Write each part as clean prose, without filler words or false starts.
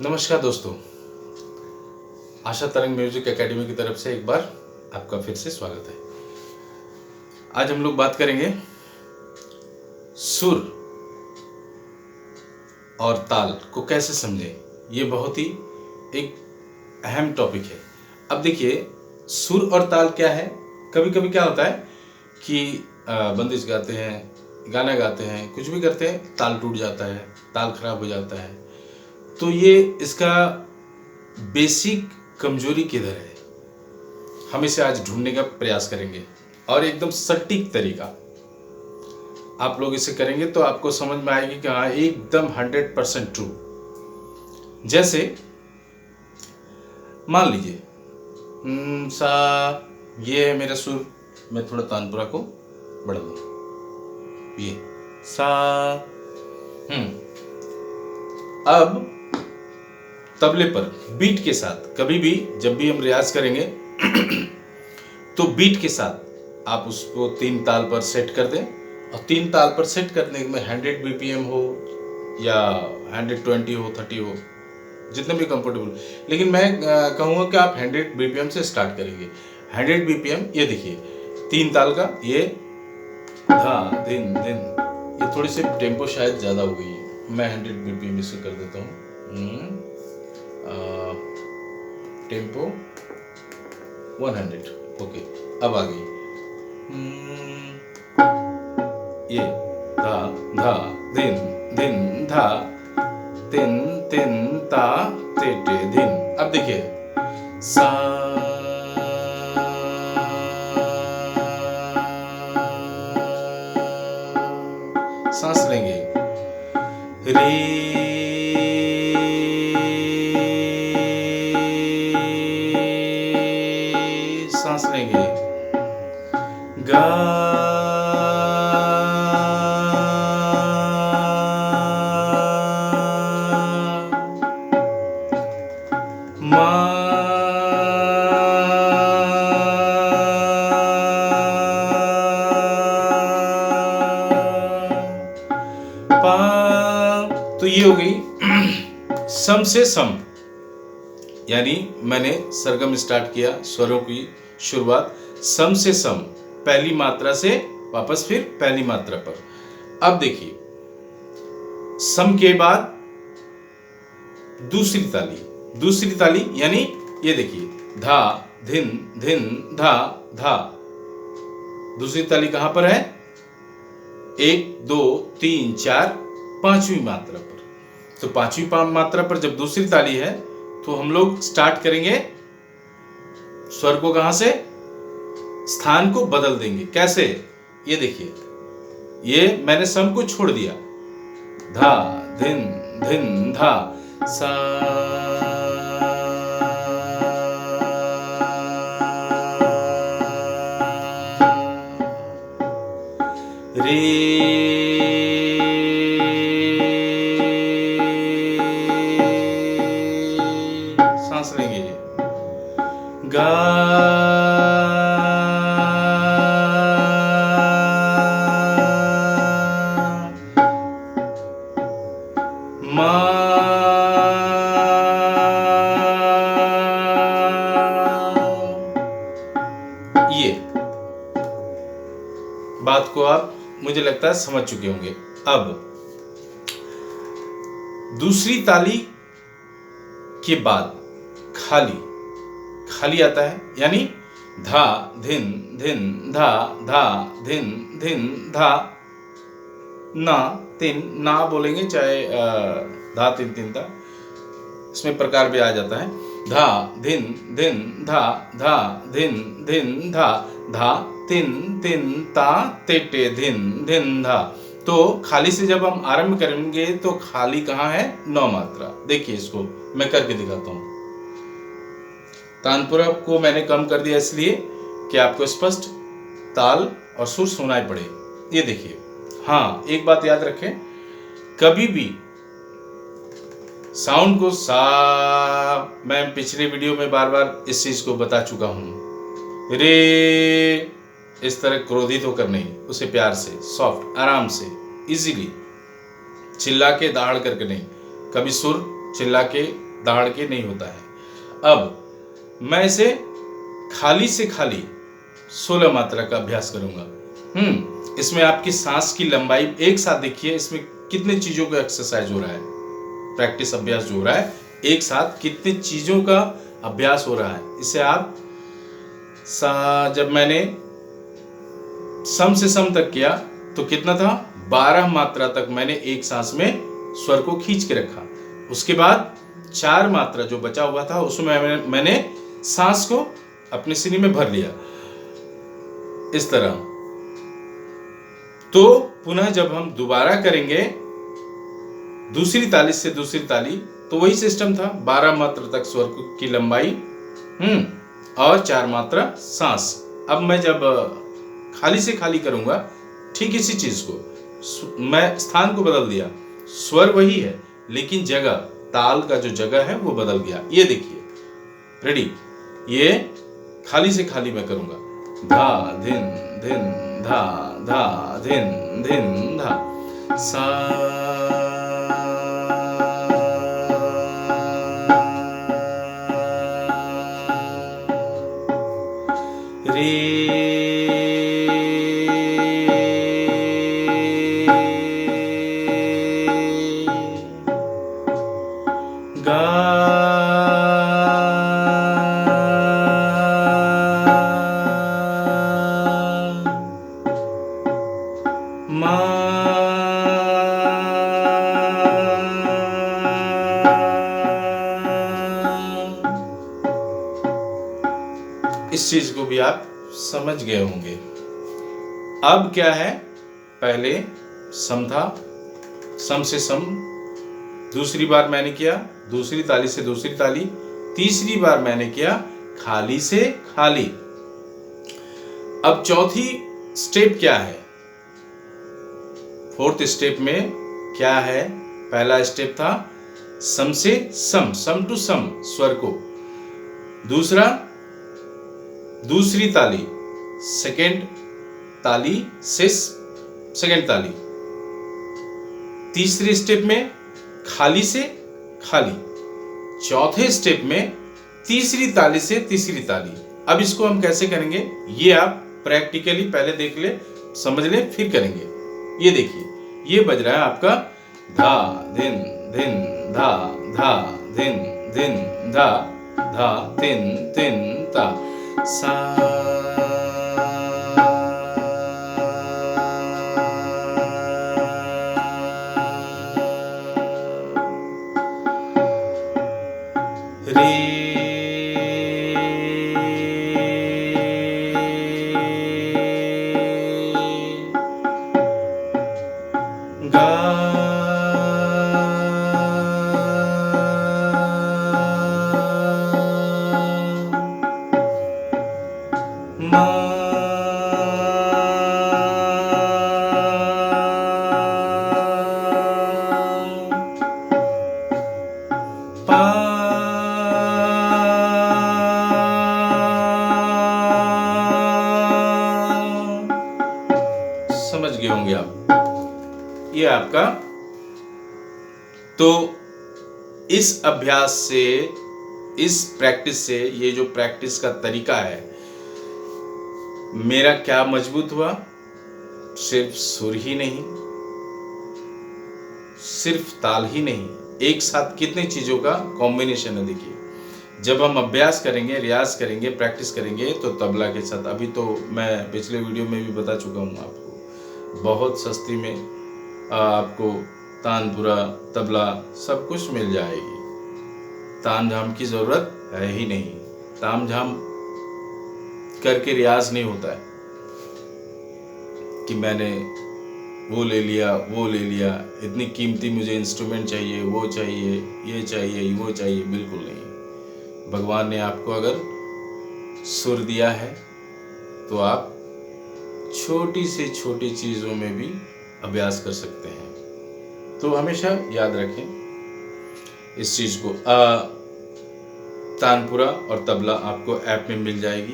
नमस्कार दोस्तों, आशा तरंग म्यूजिक एकेडमी की तरफ से एक बार आपका फिर से स्वागत है। आज हम लोग बात करेंगे सुर और ताल को कैसे समझें। ये बहुत ही एक अहम टॉपिक है। अब देखिए, सुर और ताल क्या है। कभी कभी क्या होता है कि बंदिश गाते हैं, गाना गाते हैं, कुछ भी करते हैं, ताल टूट जाता है, ताल खराब हो जाता है। तो ये इसका बेसिक कमजोरी किधर है, हम इसे आज ढूंढने का प्रयास करेंगे और एकदम सटीक तरीका आप लोग इसे करेंगे तो आपको समझ में आएगी कि हाँ, एकदम 100% ट्रू। जैसे मान लीजिए सा, ये है मेरा सुर। मैं थोड़ा तानपुरा को बढ़ा दूं, ये सा। अब तबले पर बीट के साथ, कभी भी जब भी हम रियाज करेंगे तो बीट के साथ आप उसको 3 ताल पर सेट कर दें। और 3 ताल पर सेट करने में 100 BPM हो या 120 हो, 30 हो, जितने भी कंफर्टेबल। लेकिन मैं कहूँगा कि आप 100 BPM से स्टार्ट करेंगे। 100 BPM, ये देखिए 3 ताल का, ये धा दिन दिन, ये थोड़ी सी टेम्पो शायद ज़्यादा हो गई है। मैं 100 BPM इसे कर देता हूँ। Tempo 100, okay. अब आ गई ये धा धा दिन दिन धा तिन तिन ता ते टे दिन। अब देखिए सा, सांस लेंगे, रे, सांस लेंगे, गा, मा, पा। तो ये हो गई सम से सम, यानी मैंने सरगम स्टार्ट किया, स्वरों की शुरुआत सम से सम, पहली मात्रा से वापस फिर पहली मात्रा पर। अब देखिए सम के बाद दूसरी ताली यानी ये देखिए धा धिन धिन धा धा। दूसरी ताली कहां पर है? 1 2 3 4 5वीं मात्रा पर। तो 5वीं मात्रा पर जब दूसरी ताली है तो हम लोग स्टार्ट करेंगे, स्वर को कहां से, स्थान को बदल देंगे। कैसे? ये देखिए, ये मैंने सम को छोड़ दिया, धा धिन धिन धा, सा, रे, सांस लेंगे, गा, मा, ये बात को आप मुझे लगता है समझ चुके होंगे। अब दूसरी ताली के बाद खाली आता है, यानी धा धिन धिन धा धा धिन धिन धा, ना तिन ना बोलेंगे, चाहे धा तिन तिन धा, इसमें प्रकार भी आ जाता है। धा धिन धिन धा धा धिन धिन धा धा तिन तिन ता ते टे धिन धिन धा। तो खाली से जब हम आरंभ करेंगे तो खाली कहाँ है? 9 मात्रा। देखिए इसको मैं करके दिखाता हूँ। तानपुरा को मैंने कम कर दिया इसलिए कि आपको स्पष्ट ताल और सुर सुनाई पड़े। ये देखिए, हाँ एक बात याद रखें, कभी भी साउंड को सा, मैं पिछले वीडियो में बार बार इस चीज को बता चुका हूं, रे इस तरह क्रोधित होकर नहीं, उसे प्यार से, सॉफ्ट, आराम से, इजीली, चिल्ला के दाड़ करके नहीं। कभी सुर चिल्ला के दहाड़ के नहीं होता है। अब मैं इसे खाली से खाली 16 मात्रा का अभ्यास करूंगा। इसमें आपकी सांस की लंबाई एक साथ देखिए, इसमें कितने चीजों का एक्सरसाइज हो रहा है, प्रैक्टिस अभ्यास जो हो रहा है, एक साथ कितने चीजों का अभ्यास हो रहा है। इसे आप जब मैंने सम से सम तक किया तो कितना था, 12 मात्रा तक मैंने एक सांस में स्वर को खींच के रखा। उसके बाद 4 मात्रा जो बचा हुआ था उसमें मैंने सांस को अपने सीने में भर लिया, इस तरह। तो पुनः जब हम दोबारा करेंगे दूसरी ताली से दूसरी ताली, तो वही सिस्टम था, 12 मात्रा तक स्वर की लंबाई और 4 मात्रा सांस। अब मैं जब खाली से खाली करूंगा, ठीक इसी चीज को मैं स्थान को बदल दिया, स्वर वही है लेकिन जगह, ताल का जो जगह है वो बदल गया। ये देखिए, रेडी, ये खाली से खाली मैं करूंगा, धा धिन धिन धा धा धिन धिन धा, सा रे इस चीज को भी आप समझ गए होंगे। अब क्या है, पहले सम था, सम से सम, दूसरी बार मैंने किया दूसरी ताली से दूसरी ताली, तीसरी बार मैंने किया खाली से खाली। अब चौथी स्टेप क्या है, फोर्थ स्टेप में क्या है, पहला स्टेप था सम से सम, सम टू सम स्वर को, दूसरा दूसरी ताली, सेकेंड ताली से सेकेंड ताली, तीसरे स्टेप में खाली से खाली, चौथे स्टेप में तीसरी ताली से तीसरी ताली। अब इसको हम कैसे करेंगे, ये आप प्रैक्टिकली पहले देख ले, समझ ले, फिर करेंगे। ये देखिए, ये बज रहा है आपका धा धिन धिन धा धा धिन धिन धा धा तिन तिन ता, सा रे गा मा पा समझ गए होंगे आप, ये आपका। तो इस अभ्यास से, इस प्रैक्टिस से, ये जो प्रैक्टिस का तरीका है, मेरा क्या मजबूत हुआ, सिर्फ सुर ही नहीं, सिर्फ ताल ही नहीं, एक साथ कितने चीजों का कॉम्बिनेशन है। देखिए, जब हम अभ्यास करेंगे, रियाज करेंगे, प्रैक्टिस करेंगे, तो तबला के साथ, अभी तो मैं पिछले वीडियो में भी बता चुका हूँ आपको, बहुत सस्ती में आपको तानपुरा, तबला सब कुछ मिल जाएगी। ताम झाम की जरूरत है ही नहीं, ताम झाम करके रियाज नहीं होता है कि मैंने वो ले लिया, वो ले लिया, इतनी कीमती मुझे इंस्ट्रूमेंट चाहिए, वो चाहिए, ये चाहिए, वो चाहिए, बिल्कुल नहीं। भगवान ने आपको अगर सुर दिया है तो आप छोटी से छोटी चीज़ों में भी अभ्यास कर सकते हैं। तो हमेशा याद रखें इस चीज़ को। तानपुरा और तबला आपको ऐप में मिल जाएगी,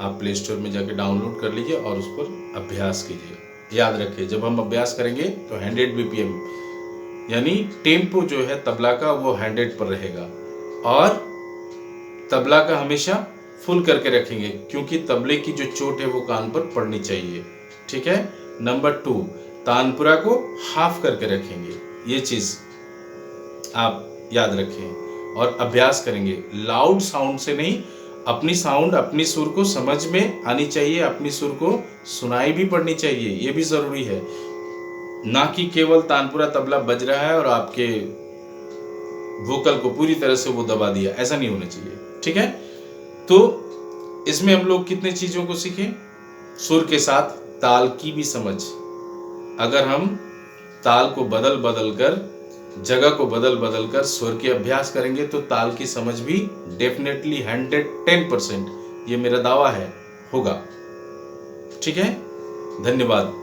आप प्ले स्टोर में जाके डाउनलोड कर लीजिए और उस पर अभ्यास कीजिए। याद रखिए, जब हम अभ्यास करेंगे तो 100 BPM यानी टेम्पो जो है तबला का वो 100 पर रहेगा और तबला का हमेशा फुल करके रखेंगे, क्योंकि तबले की जो चोट है वो कान पर पड़नी चाहिए। ठीक है। नंबर 2, तानपुरा को हाफ करके रखेंगे। ये चीज आप याद रखें और अभ्यास करेंगे। लाउड साउंड से नहीं, अपनी साउंड अपनी सुर को समझ में आनी चाहिए, अपनी सुर को सुनाई भी पड़नी चाहिए, ये भी जरूरी है। ना कि केवल तानपुरा तबला बज रहा है और आपके वोकल को पूरी तरह से वो दबा दिया, ऐसा नहीं होना चाहिए। ठीक है। तो इसमें हम लोग कितने चीजों को सीखें? सुर के साथ ताल की भी समझ। अगर हम ताल को बदल बदल कर, जगह को बदल बदल कर स्वर के अभ्यास करेंगे तो ताल की समझ भी डेफिनेटली 110%, ये मेरा दावा है, होगा। ठीक है। धन्यवाद।